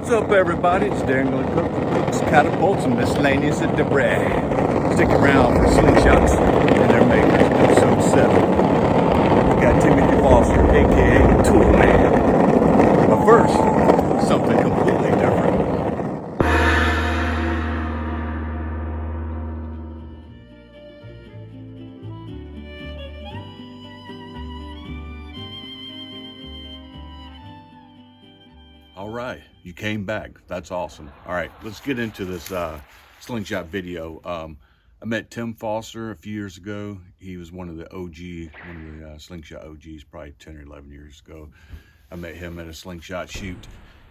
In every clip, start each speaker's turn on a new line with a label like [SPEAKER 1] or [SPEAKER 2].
[SPEAKER 1] What's up, everybody? It's Darren Cook from Catapults and Miscellaneous Debris. Stick around for Slingshots and their makers, episode 7. We got Timothy Foster, aka Toolman. But first, something completely different. All right, you came back. That's awesome. All right, let's get into this slingshot video. I met Tim Foster a few years ago. He was one of the slingshot OGs, probably 10 or 11 years ago. I met him at a slingshot shoot,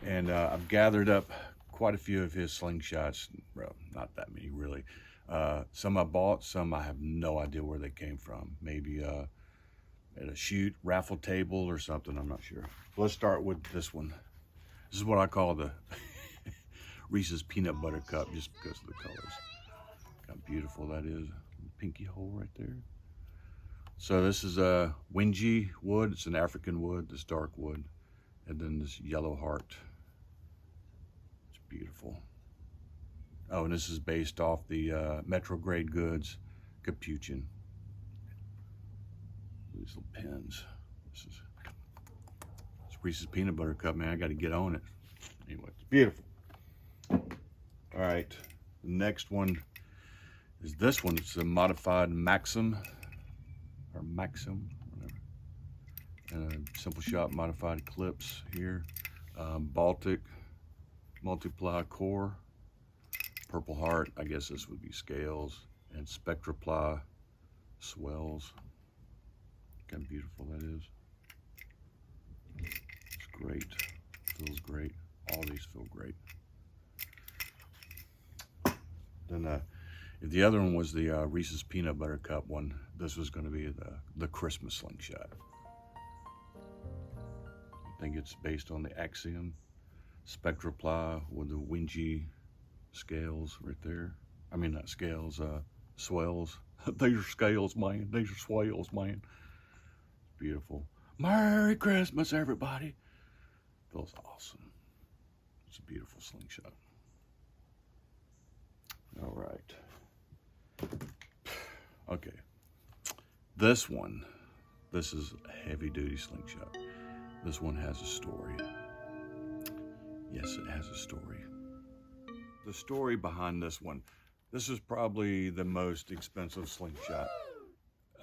[SPEAKER 1] and I've gathered up quite a few of his slingshots. Well, not that many, really. Some I bought, some I have no idea where they came from. Maybe at a shoot, raffle table or something, I'm not sure. Let's start with this one. This is what I call the Reese's Peanut Butter Cup, just because of the colors. How beautiful that is. Pinky hole right there. So this is a Wingy wood. It's an African wood, this dark wood. And then this yellow heart. It's beautiful. Oh, and this is based off the Metro Grade Goods Capuchin. These little pins. This is Reese's Peanut Butter Cup, man. I got to get on it. Anyway, it's beautiful. All right, the next one is this one. It's a modified Maxim, or Maxim, whatever. And a Simple Shot modified Eclipse here. Baltic multiply core, Purple Heart. I guess this would be scales, and Spectraply swells. Look how beautiful that is. Great, feels great. All these feel great. Then if the other one was the Reese's Peanut Butter Cup one, this was going to be the Christmas slingshot. I think it's based on the Axiom Spectraply with the Wingy scales right there. I mean, not scales, swells. These are scales, man. These are swells, man. Beautiful. Merry Christmas, everybody. Feels awesome. It's a beautiful slingshot. All right. Okay. This one, this is a heavy duty slingshot. This one has a story. Yes, it has a story. The story behind this one, this is probably the most expensive slingshot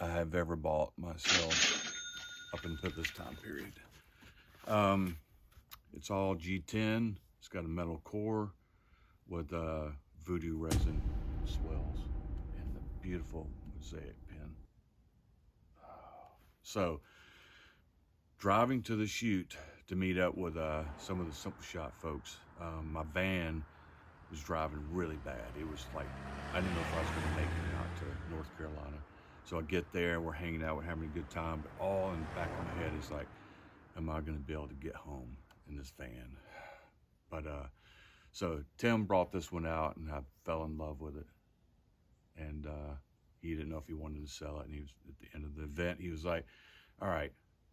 [SPEAKER 1] I have ever bought myself up until this time period. It's all G10. It's got a metal core with voodoo resin swells and a beautiful mosaic pin. So, driving to the shoot to meet up with some of the Simple Shot folks, my van was driving really bad. It was like, I didn't know if I was gonna make it out to North Carolina. So I get there, we're hanging out, we're having a good time, but all in the back of my head is like, am I gonna be able to get home in this van? But so Tim brought this one out and I fell in love with it. And he didn't know if he wanted to sell it. And he was at the end of the event, he was like, all right.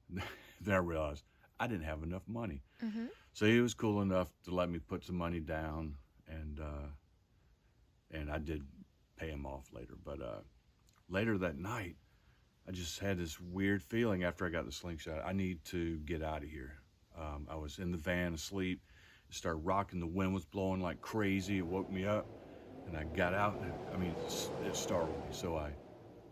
[SPEAKER 1] Then I realized I didn't have enough money. Mm-hmm. So he was cool enough to let me put some money down, and I did pay him off later. But later that night, I just had this weird feeling after I got the slingshot. I need to get out of here. I was in the van asleep. It started rocking. The wind was blowing like crazy. It woke me up, and I got out. It startled me. So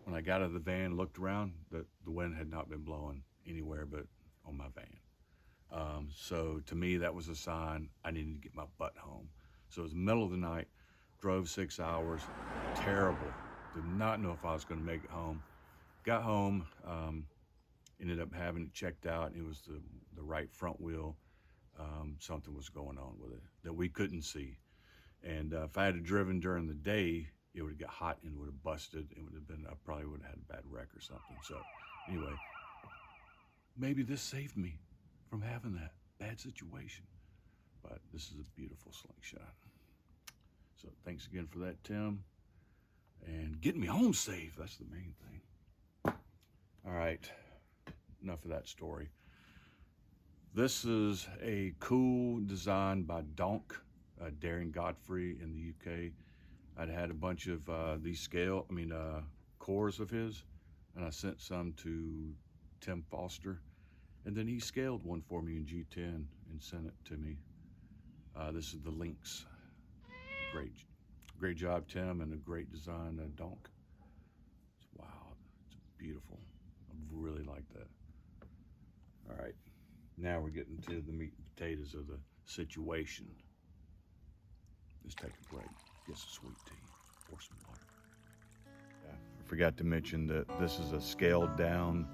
[SPEAKER 1] when I got out of the van, looked around, the wind had not been blowing anywhere but on my van. So to me, that was a sign I needed to get my butt home. So it was the middle of the night, drove 6 hours, terrible. Did not know if I was going to make it home. Got home, ended up having it checked out. It was the right front wheel. Something was going on with it that we couldn't see. And if I had driven during the day, it would have got hot and would have busted. It would have been, I probably would have had a bad wreck or something. So anyway, maybe this saved me from having that bad situation. But this is a beautiful slingshot. So thanks again for that, Tim. And getting me home safe, that's the main thing. All right, enough of that story. This is a cool design by Donk, Darren Godfrey in the UK. I'd had a bunch of these cores of his, and I sent some to Tim Foster, and then he scaled one for me in G10 and sent it to me. This is the Lynx. Great job, Tim, and a great design, Donk. Wow, it's beautiful. I really like that. All right, now we're getting to the meat and potatoes of the situation. Let's take a break, get some sweet tea, pour some water. Yeah, I forgot to mention that this is a scaled down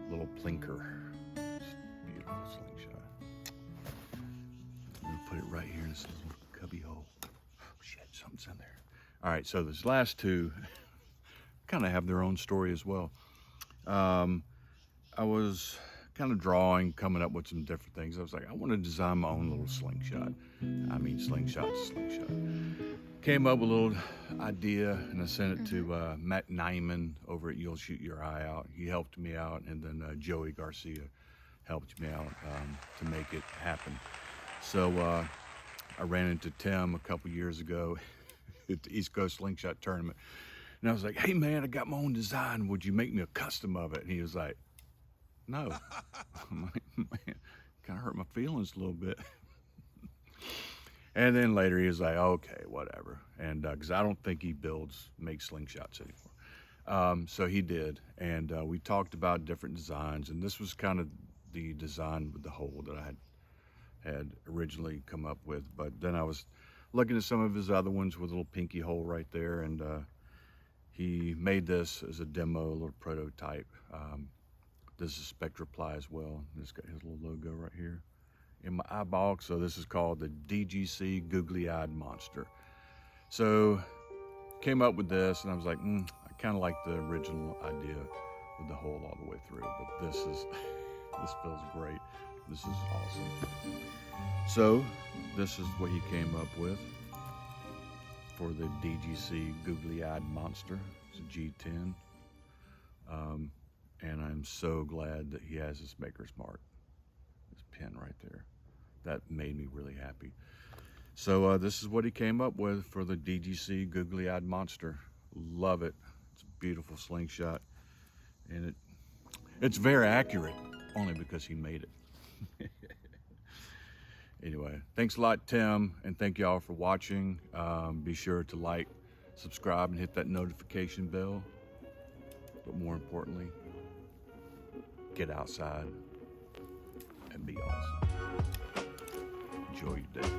[SPEAKER 1] little plinker. It's a beautiful slingshot. I'm gonna put it right here in this little cubby hole. Oh shit, something's in there. All right, so these last two kind of have their own story as well. I was kind of drawing, coming up with some different things. I was like, I want to design my own little slingshot. I mean, slingshot. Came up with a little idea, and I sent it to Matt Nyman over at You'll Shoot Your Eye Out. He helped me out, and then Joey Garcia helped me out to make it happen. So I ran into Tim a couple years ago at the East Coast Slingshot Tournament, and I was like, hey man, I got my own design. Would you make me a custom of it? And he was like, no. I'm like, man, kind of hurt my feelings a little bit. And then later he was like, okay, whatever. And because I don't think he makes slingshots anymore. So he did. And we talked about different designs. And this was kind of the design with the hole that I had originally come up with. But then I was looking at some of his other ones with a little pinky hole right there. And he made this as a demo, a little prototype. This is Spectra Ply as well. It's got his little logo right here in my eyeball. So this is called the DGC Googly-Eyed Monster. So came up with this, and I was like, I kind of like the original idea with the hole all the way through, but this feels great. This is awesome. So this is what he came up with for the DGC Googly-Eyed Monster. It's a G10. And I'm so glad that he has his maker's mark, his pin right there. That made me really happy. So this is what he came up with for the DGC Googly-Eyed Monster. Love it. It's a beautiful slingshot, and it's very accurate, only because he made it. Anyway, thanks a lot, Tim, and thank y'all for watching. Be sure to like, subscribe, and hit that notification bell. But more importantly, get outside and be awesome. Enjoy your day.